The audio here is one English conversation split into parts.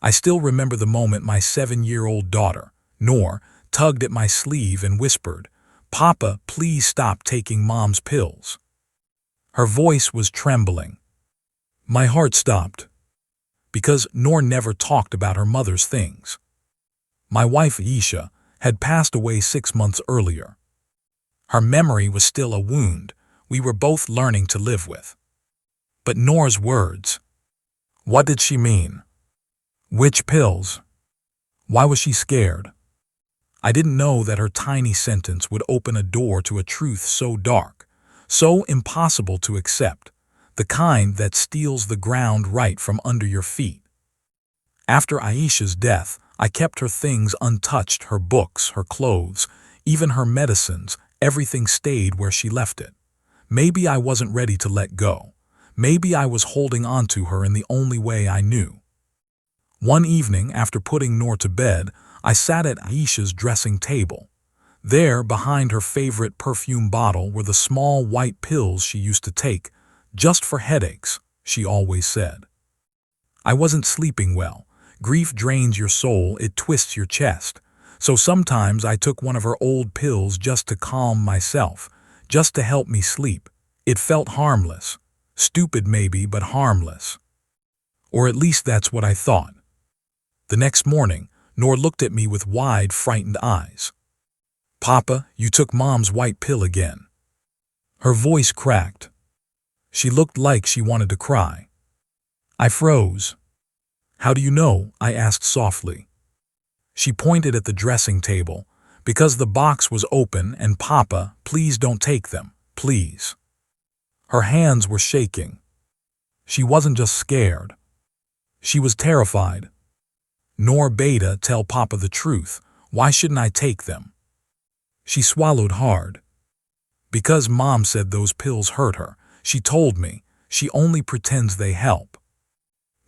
I still remember the moment my 7-year-old daughter, Noor, tugged at my sleeve and whispered, "Papa, please stop taking Mom's pills." Her voice was trembling. My heart stopped, because Noor never talked about her mother's things. My wife, Aisha, had passed away 6 months earlier. Her memory was still a wound we were both learning to live with. But Noor's words, what did she mean? Which pills? Why was she scared? I didn't know that her tiny sentence would open a door to a truth so dark, so impossible to accept, the kind that steals the ground right from under your feet. After Aisha's death, I kept her things untouched, her books, her clothes, even her medicines. Everything stayed where she left it. Maybe I wasn't ready to let go. Maybe I was holding on to her in the only way I knew. One evening, after putting Noor to bed, I sat at Aisha's dressing table. There, behind her favorite perfume bottle, were the small white pills she used to take, just for headaches, she always said. I wasn't sleeping well. Grief drains your soul, it twists your chest. So sometimes I took one of her old pills just to calm myself, just to help me sleep. It felt harmless. Stupid maybe, but harmless. Or at least that's what I thought. The next morning, Noor looked at me with wide, frightened eyes. "Papa, you took Mom's white pill again." Her voice cracked. She looked like she wanted to cry. I froze. "How do you know?" I asked softly. She pointed at the dressing table. "Because the box was open, and Papa, please don't take them, please." Her hands were shaking. She wasn't just scared. She was terrified. "Noor Beta, tell Papa the truth. Why shouldn't I take them?" She swallowed hard. "Because Mom said those pills hurt her. She told me. She only pretends they help."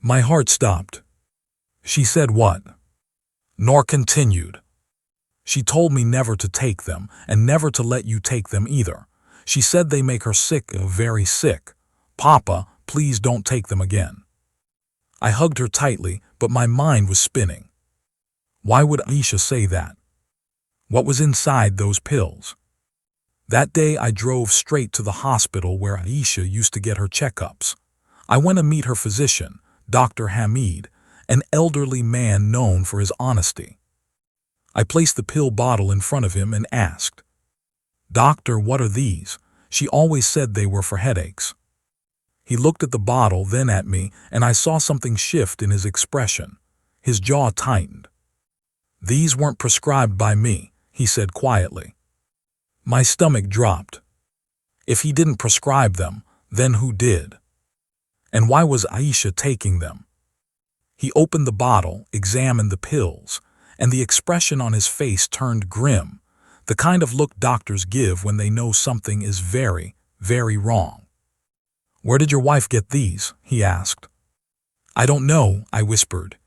My heart stopped. "She said what?" Noor continued. "She told me never to take them, and never to let you take them either. She said they make her sick, very sick. Papa, please don't take them again." I hugged her tightly, but my mind was spinning. Why would Aisha say that? What was inside those pills? That day I drove straight to the hospital where Aisha used to get her checkups. I went to meet her physician, Dr. Hamid, an elderly man known for his honesty. I placed the pill bottle in front of him and asked, "Doctor, what are these? She always said they were for headaches." He looked at the bottle, then at me, and I saw something shift in his expression. His jaw tightened. "These weren't prescribed by me," he said quietly. My stomach dropped. If he didn't prescribe them, then who did? And why was Aisha taking them? He opened the bottle, examined the pills, and the expression on his face turned grim, the kind of look doctors give when they know something is very, very wrong. "Where did your wife get these?" he asked. "I don't know," I whispered.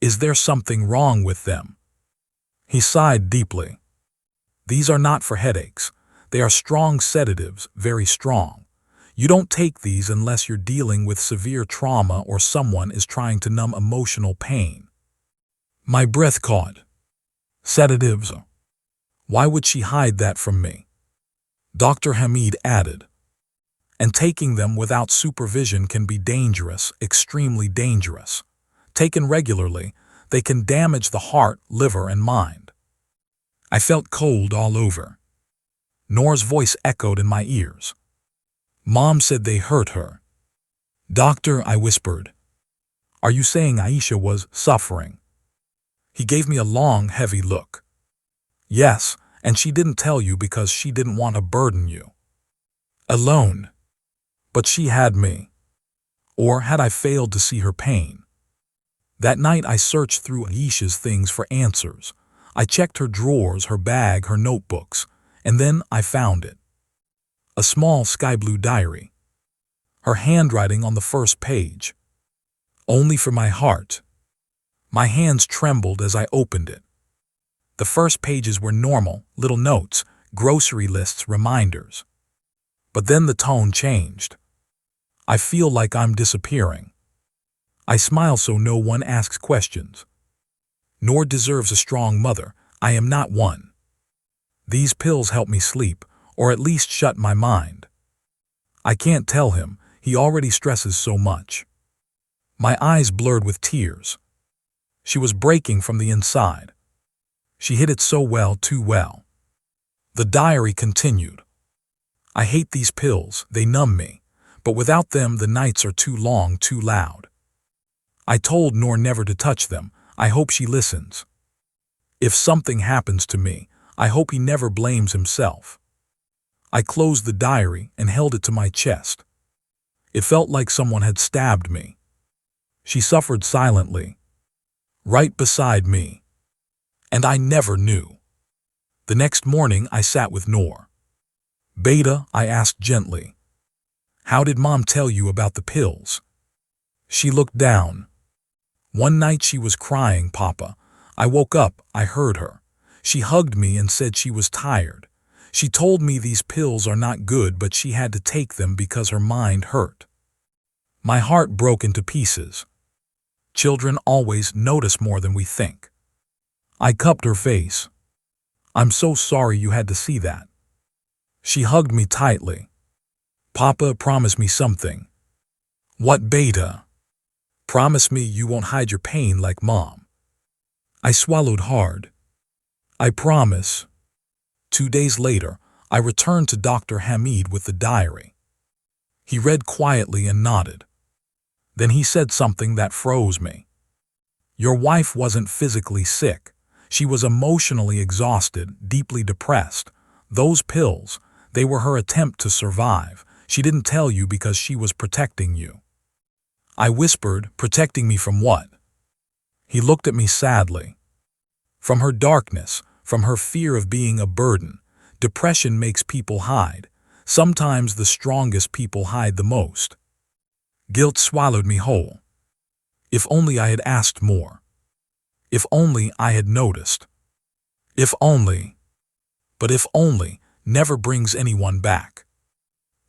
"Is there something wrong with them?" He sighed deeply. "These are not for headaches. They are strong sedatives, very strong. You don't take these unless you're dealing with severe trauma or someone is trying to numb emotional pain." My breath caught. Sedatives? Why would she hide that from me? Dr. Hamid added, "And taking them without supervision can be dangerous, extremely dangerous. Taken regularly, they can damage the heart, liver, and mind." I felt cold all over. Noor's voice echoed in my ears. "Mom said they hurt her." "Doctor," I whispered, "are you saying Aisha was suffering?" He gave me a long, heavy look. "Yes, and she didn't tell you because she didn't want to burden you." Alone. But she had me. Or had I failed to see her pain? That night I searched through Aisha's things for answers. I checked her drawers, her bag, her notebooks, and then I found it. A small sky blue diary. Her handwriting on the first page. "Only for my heart." My hands trembled as I opened it. The first pages were normal, little notes, grocery lists, reminders. But then the tone changed. "I feel like I'm disappearing." I smile so no one asks questions. Noor deserves a strong mother. I am not one. These pills help me sleep, or at least shut my mind. I can't tell him, he already stresses so much. My eyes blurred with tears. She was breaking from the inside. She hid it so well, too well. The diary continued. I hate these pills, they numb me, but without them the nights are too long, too loud. I told Noor never to touch them. I hope she listens. If something happens to me, I hope he never blames himself. I closed the diary and held it to my chest. It felt like someone had stabbed me. She suffered silently, right beside me. And I never knew. The next morning I sat with Noor. Beta, I asked gently. How did Mom tell you about the pills? She looked down. One night she was crying, Papa. I woke up, I heard her. She hugged me and said she was tired. She told me these pills are not good, but she had to take them because her mind hurt. My heart broke into pieces. Children always notice more than we think. I cupped her face. I'm so sorry you had to see that. She hugged me tightly. Papa, promise me something. What, Beta? Promise me you won't hide your pain like Mom. I swallowed hard. I promise. 2 days later, I returned to Dr. Hamid with the diary. He read quietly and nodded. Then he said something that froze me. Your wife wasn't physically sick. She was emotionally exhausted, deeply depressed. Those pills, they were her attempt to survive. She didn't tell you because she was protecting you. I whispered, protecting me from what? He looked at me sadly. From her darkness, from her fear of being a burden. Depression makes people hide. Sometimes the strongest people hide the most. Guilt swallowed me whole. If only I had asked more. If only I had noticed. If only. But if only never brings anyone back.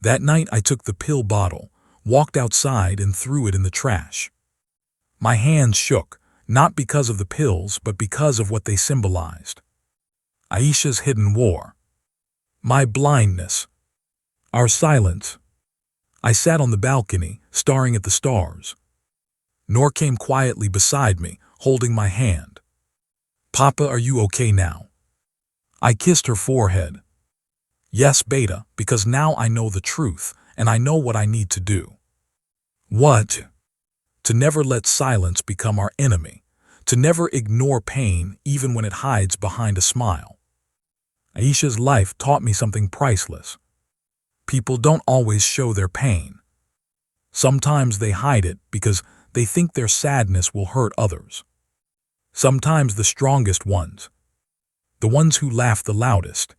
That night I took the pill bottle, walked outside and threw it in the trash. My hands shook, not because of the pills, but because of what they symbolized. Aisha's hidden war. My blindness. Our silence. I sat on the balcony, staring at the stars. Noor came quietly beside me, holding my hand. Papa, are you okay now? I kissed her forehead. Yes, Beta, because now I know the truth, and I know what I need to do. What? To never let silence become our enemy. To never ignore pain, even when it hides behind a smile. Aisha's life taught me something priceless. People don't always show their pain. Sometimes they hide it because they think their sadness will hurt others. Sometimes the strongest ones, the ones who laugh the loudest,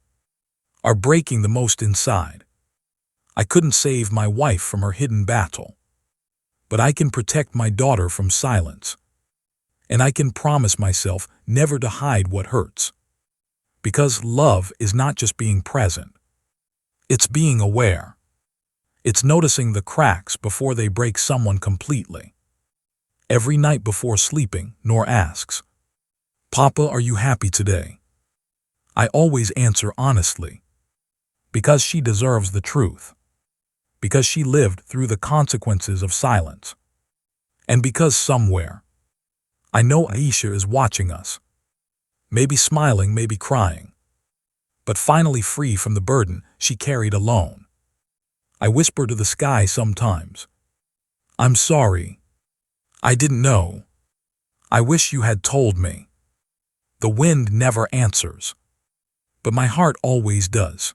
are breaking the most inside. I couldn't save my wife from her hidden battle, but I can protect my daughter from silence. And I can promise myself never to hide what hurts. Because love is not just being present. It's being aware. It's noticing the cracks before they break someone completely. Every night before sleeping, Noor asks, Papa, are you happy today? I always answer honestly. Because she deserves the truth. Because she lived through the consequences of silence. And because somewhere, I know Aisha is watching us. Maybe smiling, maybe crying. But finally free from the burden she carried alone. I whisper to the sky sometimes. I'm sorry. I didn't know. I wish you had told me. The wind never answers. But my heart always does.